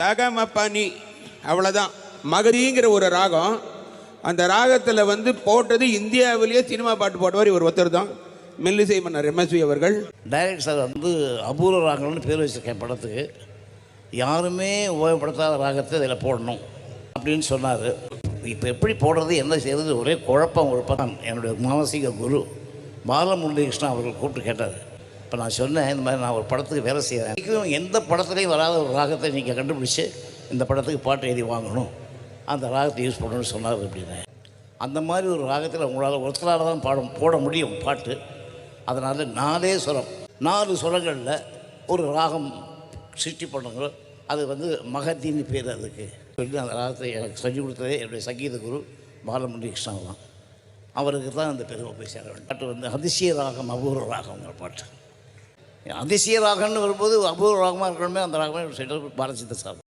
தகமபனி அவ்வளோதான். மகதிங்கிற ஒரு ராகம், அந்த ராகத்தில் வந்து போட்டது இந்தியாவிலேயே சினிமா பாட்டு போட்டவர் இவர் ஒருத்தர் தான், மெல்லிசை மன்னர் எம்எஸ்வி அவர்கள். டைரக்டர் சார் வந்து அபூர்வ ராகங்கள்னு பேர் வச்சுருக்கேன் படத்துக்கு. யாருமே ஓய்வுபடுத்தாத ராகத்தை இதில் போடணும் அப்படின்னு சொன்னார். இப்போ எப்படி போடுறது என்ன செய்கிறது ஒரே குழப்பம். ஒரு படம் என்னுடைய மானசீக குரு பாலமுரளிகிருஷ்ணன் அவர்கள் கூப்பிட்டு கேட்டார். இப்போ நான் சொன்னேன், இந்த மாதிரி நான் ஒரு படத்துக்கு வேலை செய்கிறேன், எந்த படத்துலையும் வராத ஒரு ராகத்தை நீங்கள் கண்டுபிடிச்சி இந்த படத்துக்கு பாட்டு எழுதி வாங்கணும், அந்த ராகத்தை யூஸ் பண்ணணும்னு சொன்னார் அப்படின்னு. அந்த மாதிரி ஒரு ராகத்தில் உங்களால் ஒருத்தரால் தான் போட முடியும் பாட்டு. அதனால் 4 சுரம், 4 சுரங்களில் ஒரு ராகம் சிருஷ்டி பண்ணுங்க. அது வந்து மகதின்னு பேர் அதுக்கு சொல்லி அந்த ராகத்தை எனக்கு சொல்லிக் கொடுத்ததே என்னுடைய சங்கீத குரு பாலமுரளிகிருஷ்ணன் தான். அவருக்கு தான் அந்த பெருமை போய் சேர வேண்டும். பாட்டு வந்து அதிசய ராகம் அபூர்வ ராகங்கிற பாட்டு. அதிசய ராகம்னு வரும்போது அபூர்வ ராகமாக இருக்கணுமே, அந்த ராகமே பாலச்சந்திர சார்.